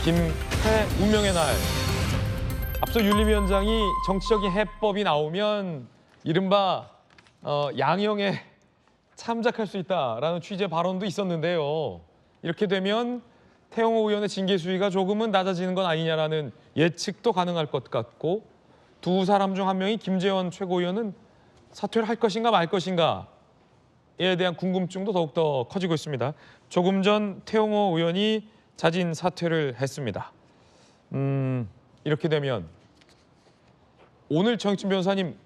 김태 운명의 날. 앞서 윤리위원장이 정치적인 해법이 나오면 이른바 양형에 참작할 수 있다라는 취지의 발언도 있었는데요. 이렇게 되면 태영호 의원의 징계 수위가 조금은 낮아지는 건 아니냐라는 예측도 가능할 것 같고, 두 사람 중 한 명이 김재원 최고위원은 사퇴를 할 것인가 말 것인가에 대한 궁금증도 더욱더 커지고 있습니다. 조금 전 태영호 의원이 자진 사퇴를 했습니다. 이렇게 되면 오늘 정익진 변호사님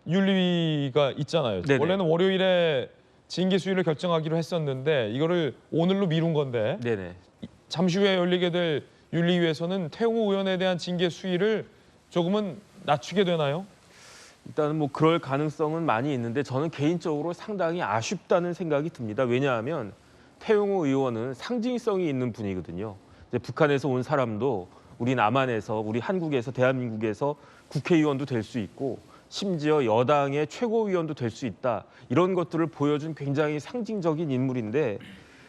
윤리위가 있잖아요. 네네. 원래는 월요일에 징계 수위를 결정하기로 했었는데 이거를 오늘로 미룬 건데, 네네. 잠시 후에 열리게 될 윤리위에서는 태영호 의원에 대한 징계 수위를 조금은 낮추게 되나요? 일단은 뭐 그럴 가능성은 많이 있는데 저는 개인적으로 상당히 아쉽다는 생각이 듭니다. 왜냐하면 태영호 의원은 상징성이 있는 분이거든요. 이제 북한에서 온 사람도 우리 남한에서, 우리 한국에서, 대한민국에서 국회의원도 될 수 있고 심지어 여당의 최고위원도 될 수 있다. 이런 것들을 보여준 굉장히 상징적인 인물인데,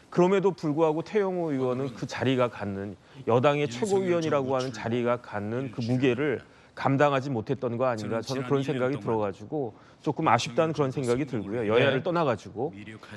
그럼에도 불구하고 태영호 의원은 그 자리가 갖는, 여당의 최고위원이라고 하는 자리가 갖는 그 무게를 감당하지 못했던 거 아닌가, 저는 그런 생각이 들어가지고 조금 아쉽다는 그런 생각이 들고요. 여야를 떠나가지고.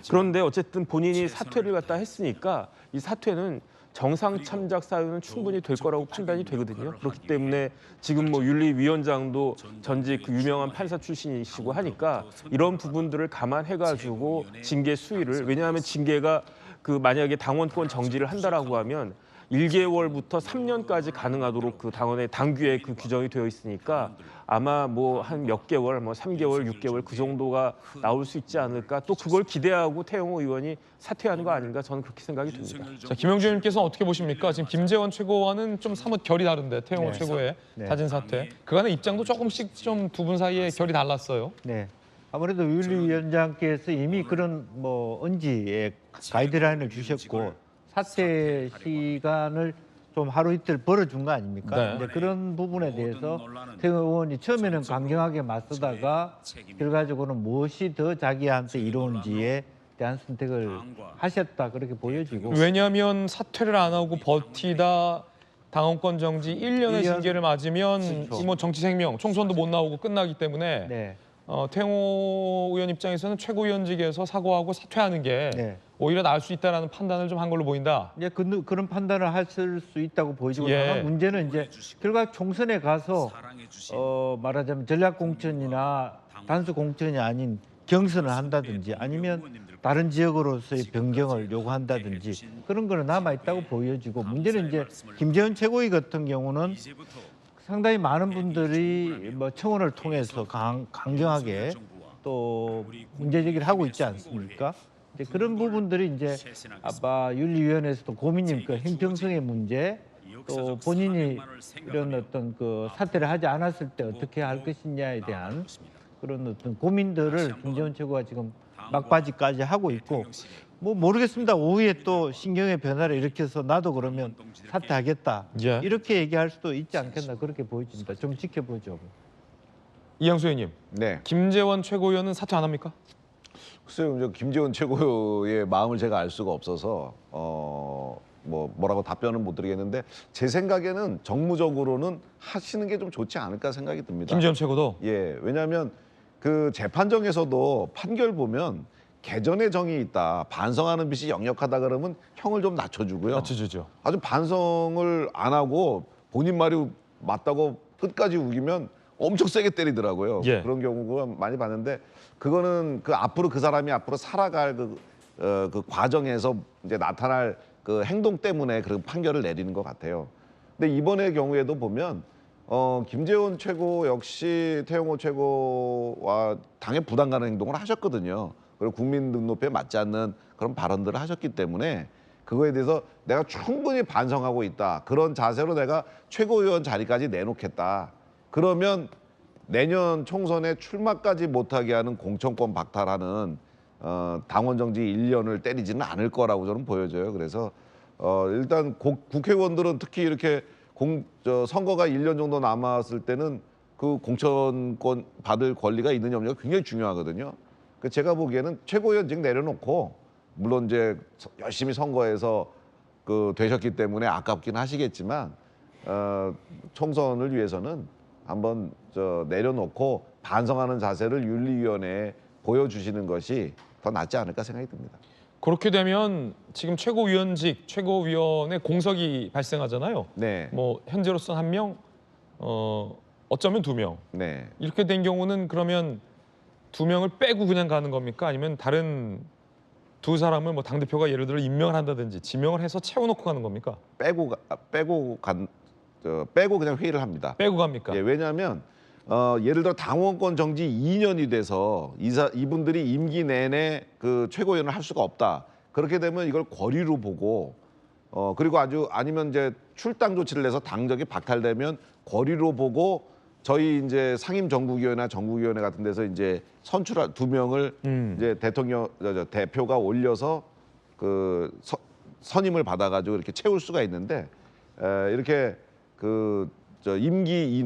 그런데 어쨌든 본인이 사퇴를 갖다 했으니까 이 사퇴는 정상 참작 사유는 충분히 될 거라고 판단이 되거든요. 그렇기 때문에 지금 뭐 윤리위원장도 전직 그 유명한 판사 출신이시고 하니까 이런 부분들을 감안해가지고 징계 수위를, 왜냐하면 징계가 그 만약에 당원권 정지를 한다라고 하면 1개월부터 3년까지 가능하도록 그 당원의 당규에 그 규정이 되어 있으니까 아마 뭐 한 몇 개월, 뭐 3개월, 6개월 그 정도가 나올 수 있지 않을까. 또 그걸 기대하고 태영호 의원이 사퇴하는 거 아닌가, 저는 그렇게 생각이 듭니다. 자, 김영준 의원님께서 어떻게 보십니까? 지금 김재원 최고와는 좀 사뭇 결이 다른데, 태영호 최고의 자진 사퇴. 그간의 입장도 조금씩 좀 두 분 사이에 결이 달랐어요. 네. 아무래도 윤리위원장께서 이미 그런 뭐 언지에 가이드라인을 주셨고 사퇴 시간을 좀 하루 이틀 벌어준 거 아닙니까? 네. 이제 그런 부분에 대해서 태영 의원이 처음에는 강경하게 맞서다가 결과적으로는 무엇이 더 자기한테 이로운지에 대한 선택을 하셨다, 그렇게 보여지고. 왜냐하면 사퇴를 안 하고 버티다 당원권 정지 1년의 1년? 징계를 맞으면 그렇죠. 뭐 정치 생명, 총선도 못 나오고 끝나기 때문에 네. 태영호 의원 입장에서는 최고위원직에서 사과하고 사퇴하는 게 네. 오히려 나을 수 있다라는 판단을 좀 한 걸로 보인다. 이제 그런 판단을 하실 수 있다고 보이지고, 예. 다만 문제는 이제 결과 총선에 가서 말하자면 전략 공천이나 단수 공천이 아닌 경선을 한다든지 아니면 다른 지역으로서의 변경을 요구한다든지 그런 거는 남아 있다고 보여지고, 문제는 이제 김재원 최고위 같은 경우는 상당히 많은 분들이 뭐 청원을 통해서 강경하게 또 문제 제기를 하고 있지 않습니까? 이제 그런 부분들이 이제 아마 윤리위원회에서도 고민입니까? 형평성의 문제, 또 본인이 이런 어떤 그 사퇴를 하지 않았을 때 어떻게 할 것이냐에 대한 그런 어떤 고민들을 김재원 최고가 지금 막바지까지 하고 있고, 뭐 모르겠습니다. 오후에 또 신경의 변화를 일으켜서 나도 그러면 사퇴하겠다, 예. 이렇게 얘기할 수도 있지 않겠나, 그렇게 보여집니다. 좀 지켜보죠. 이양수 의원님, 네. 김재원 최고위원은 사퇴 안 합니까? 글쎄요, 이제 김재원 최고의 마음을 제가 알 수가 없어서 뭐라고 답변은 못 드리겠는데, 제 생각에는 정무적으로는 하시는 게 좀 좋지 않을까 생각이 듭니다. 김재원 최고도. 예, 왜냐하면 그 재판정에서도 판결 보면 개전의 정이 있다, 반성하는 빛이 역력하다 그러면 형을 좀 낮춰주고요. 낮춰주죠. 아주 반성을 안 하고 본인 말이 맞다고 끝까지 우기면 엄청 세게 때리더라고요. 예. 그런 경우가 많이 봤는데, 그거는 그 앞으로 그 사람이 앞으로 살아갈 그 과정에서 이제 나타날 그 행동 때문에 그런 판결을 내리는 것 같아요. 근데 이번의 경우에도 보면 김재원 최고 역시 태영호 최고와 당에 부담 가는 행동을 하셨거든요. 그리고 국민 눈높이에 맞지 않는 그런 발언들을 하셨기 때문에 그거에 대해서 내가 충분히 반성하고 있다, 그런 자세로 내가 최고위원 자리까지 내놓겠다, 그러면 내년 총선에 출마까지 못하게 하는 공천권 박탈하는 당원 정지 1년을 때리지는 않을 거라고 저는 보여져요. 그래서 일단 국회의원들은 특히 이렇게 선거가 1년 정도 남았을 때는 그 공천권 받을 권리가 있느냐 없느냐가 굉장히 중요하거든요. 제가 보기에는 최고위원직 내려놓고, 물론 이제 열심히 선거에서 되셨기 때문에 아깝긴 하시겠지만 총선을 위해서는 한번 내려놓고 반성하는 자세를 윤리위원회에 보여주시는 것이 더 낫지 않을까 생각이 듭니다. 그렇게 되면 지금 최고위원직, 최고위원회 공석이 발생하잖아요. 네. 뭐 현재로서 1명, 어쩌면 2명. 네. 이렇게 된 경우는 그러면 2명을 빼고 그냥 가는 겁니까? 아니면 다른 2사람을 뭐 당대표가 예를 들어 임명을 한다든지 지명을 해서 채워놓고 가는 겁니까? 빼고 그냥 회의를 합니다. 빼고 갑니까? 예, 왜냐하면 예를 들어 당원권 정지 2년이 돼서 이분들이 임기 내내 그 최고위원을 할 수가 없다. 그렇게 되면 이걸 권리로 보고 그리고 아니면 이제 출당 조치를 해서 당적이 박탈되면 권리로 보고 저희 이제 상임 정국위원회나 정국위원회 같은 데서 이제 선출한 2명을 이제 대표가 올려서 그 선임을 받아가지고 이렇게 채울 수가 있는데 이렇게 임기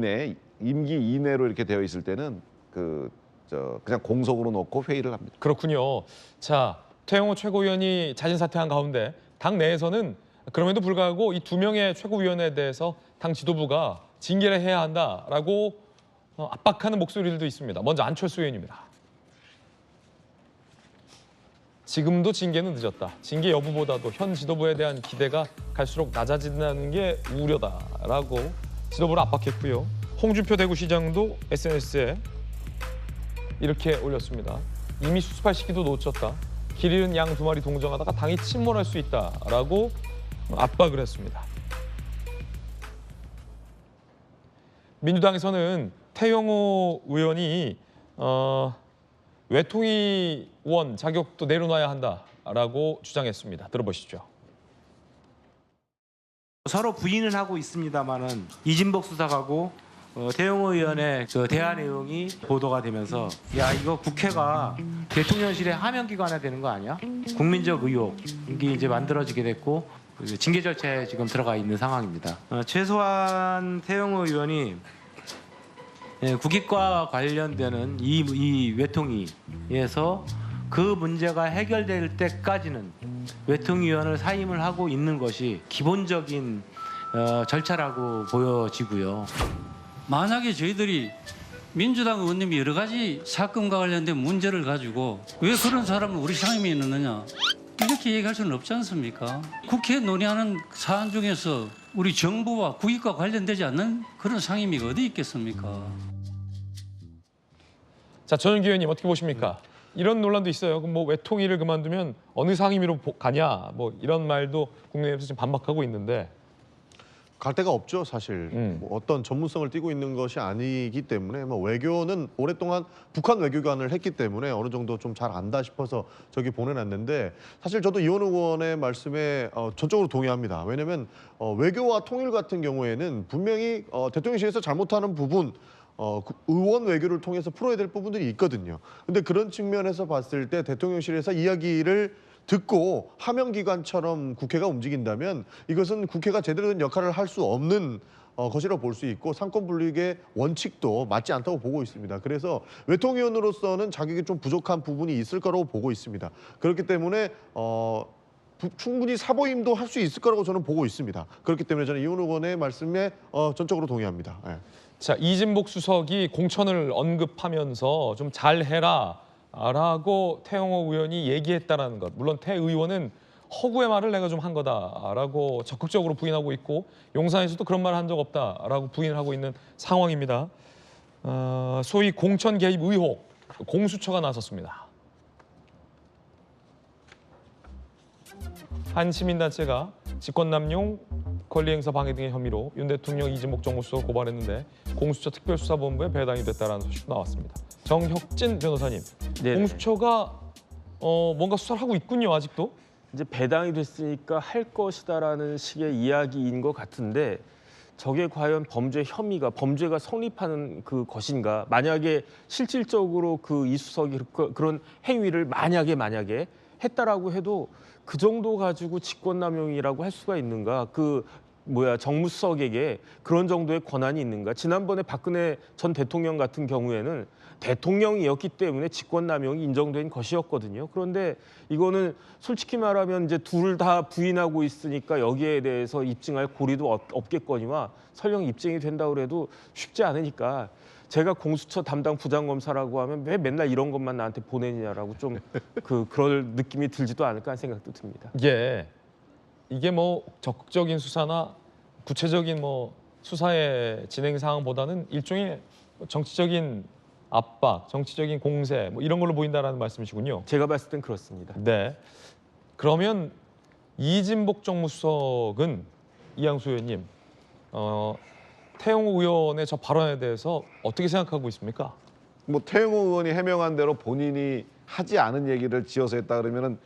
이내로 이렇게 되어 있을 때는 그냥 공석으로 놓고 회의를 합니다. 그렇군요. 자, 태영호 최고위원이 자진 사퇴한 가운데 당 내에서는 그럼에도 불구하고 이 2명의 최고위원에 대해서 당 지도부가 징계를 해야 한다라고 압박하는 목소리들도 있습니다. 먼저 안철수 의원입니다. 지금도 징계는 늦었다. 징계 여부보다도 현 지도부에 대한 기대가 갈수록 낮아진다는 게 우려다라고 지도부를 압박했고요. 홍준표 대구시장도 SNS에 이렇게 올렸습니다. 이미 수습할 시기도 놓쳤다. 길 잃은 양 2마리 동정하다가 당이 침몰할 수 있다라고 압박을 했습니다. 민주당에서는 태영호 의원이 외통위원 자격도 내려놔야 한다라고 주장했습니다. 들어보시죠. 서로 부인은 하고 있습니다만은 이진복 수석하고 태영호 의원의 그 대화 내용이 보도가 되면서 야 이거 국회가 대통령실의 하명기관화 되는 거 아니야? 국민적 의혹이 이제 만들어지게 됐고 징계 절차에 지금 들어가 있는 상황입니다. 최소한 태영호 의원이 국익과 관련되는 이 외통위에서 그 문제가 해결될 때까지는 외통위원을 사임을 하고 있는 것이 기본적인 절차라고 보여지고요. 만약에 저희들이 민주당 의원님이 여러 가지 사건과 관련된 문제를 가지고 왜 그런 사람을 우리 상임위에 넣느냐 이렇게 얘기할 수는 없지 않습니까? 국회 논의하는 사안 중에서 우리 정부와 국익과 관련되지 않는 그런 상임위가 어디 있겠습니까? 자, 전현기 의원님 어떻게 보십니까? 이런 논란도 있어요. 그럼 뭐 외통위를 그만두면 어느 상임위로 가냐? 뭐 이런 말도 국민의힘에서 지금 반박하고 있는데 갈 데가 없죠, 사실. 뭐 어떤 전문성을 띠고 있는 것이 아니기 때문에 뭐 외교는 오랫동안 북한 외교관을 했기 때문에 어느 정도 좀 잘 안다 싶어서 저기 보내놨는데 사실 저도 이원우 의원의 말씀에 전적으로 동의합니다. 왜냐하면 외교와 통일 같은 경우에는 분명히 대통령실에서 잘못하는 부분 의원 외교를 통해서 풀어야 될 부분들이 있거든요. 근데 그런 측면에서 봤을 때 대통령실에서 이야기를 듣고 하명기관처럼 국회가 움직인다면 이것은 국회가 제대로 된 역할을 할 수 없는 것이라고 볼 수 있고 상권분립의 원칙도 맞지 않다고 보고 있습니다. 그래서 외통위원으로서는 자격이 좀 부족한 부분이 있을 거라고 보고 있습니다. 그렇기 때문에 충분히 사보임도 할 수 있을 거라고 저는 보고 있습니다. 그렇기 때문에 저는 이원우 의원의 말씀에 전적으로 동의합니다. 네. 자, 이진복 수석이 공천을 언급하면서 좀 잘해라 라고 태영호 의원이 얘기했다라는 것. 물론 태 의원은 허구의 말을 내가 좀 한 거다라고 적극적으로 부인하고 있고 용산에서도 그런 말을 한 적 없다라고 부인을 하고 있는 상황입니다. 소위 공천 개입 의혹, 공수처가 나섰습니다. 한 시민단체가 직권남용, 권리행사 방해 등의 혐의로 윤 대통령 이진복 정무수석을 고발했는데 공수처 특별수사본부에 배당이 됐다는 소식 나왔습니다. 정혁진 변호사님, 네네. 공수처가 뭔가 수사를 하고 있군요, 아직도. 이제 배당이 됐으니까 할 것이다라는 식의 이야기인 것 같은데 저게 과연 범죄가 성립하는 그 것인가? 만약에 실질적으로 그 이수석이 그런 행위를 만약에 했다라고 해도 그 정도 가지고 직권남용이라고 할 수가 있는가? 그 정무수석에게 그런 정도의 권한이 있는가? 지난번에 박근혜 전 대통령 같은 경우에는 대통령이었기 때문에 직권남용이 인정된 것이었거든요. 그런데 이거는 솔직히 말하면 이제 둘 다 부인하고 있으니까 여기에 대해서 입증할 고리도 없겠거니와 설령 입증이 된다고 해도 쉽지 않으니까 제가 공수처 담당 부장검사라고 하면 왜 맨날 이런 것만 나한테 보내느냐라고 좀 그럴 느낌이 들지도 않을까 하는 생각도 듭니다. 예. 이게 뭐 적극적인 수사나 구체적인 뭐 수사의 진행 상황보다는 일종의 정치적인 압박, 정치적인 공세 뭐 이런 걸로 보인다라는 말씀이시군요. 제가 봤을 땐 그렇습니다. 네. 그러면 이진복 정무수석은 이양수 의원님, 태영호 의원의 저 발언에 대해서 어떻게 생각하고 있습니까? 뭐 태영호 의원이 해명한 대로 본인이 하지 않은 얘기를 지어서 했다 그러면은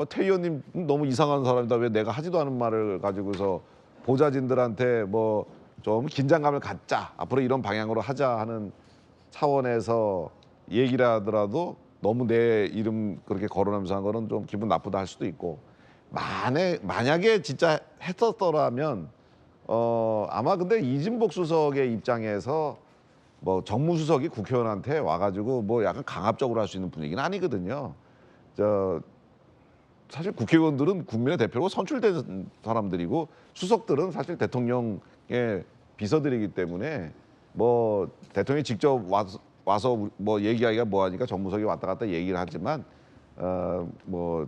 태 의원님 너무 이상한 사람이다. 왜 내가 하지도 않은 말을 가지고서 보좌진들한테 뭐 좀 긴장감을 갖자. 앞으로 이런 방향으로 하자 하는 차원에서 얘기를 하더라도 너무 내 이름 그렇게 거론하면서 한 거는 좀 기분 나쁘다 할 수도 있고 만약에 진짜 했었더라면 아마 근데 이진복 수석의 입장에서 뭐 정무수석이 국회의원한테 와가지고 뭐 약간 강압적으로 할 수 있는 분위기는 아니거든요. 사실 국회의원들은 국민의 대표로 선출된 사람들이고 수석들은 사실 대통령의 비서들이기 때문에 뭐 대통령이 직접 와서 뭐 얘기하기가 뭐하니까 정무석이 왔다 갔다 얘기를 하지만 뭐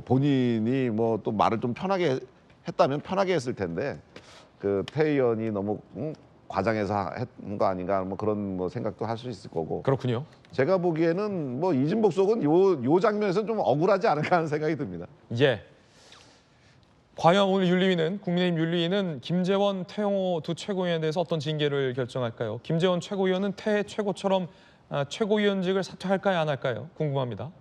본인이 뭐 또 말을 좀 편하게 했다면 편하게 했을 텐데 태 의원이 너무 과장해서 했는 거 아닌가 뭐 그런 뭐 생각도 할 수 있을 거고. 그렇군요. 제가 보기에는 뭐 이진복 수석은 요 장면에서 좀 억울하지 않을까 하는 생각이 듭니다. 예. 과연 오늘 국민의힘 윤리위는 김재원, 태영호 두 최고위원에 대해서 어떤 징계를 결정할까요? 김재원 최고위원은 태해 최고처럼 최고위원직을 사퇴할까요, 안 할까요? 궁금합니다.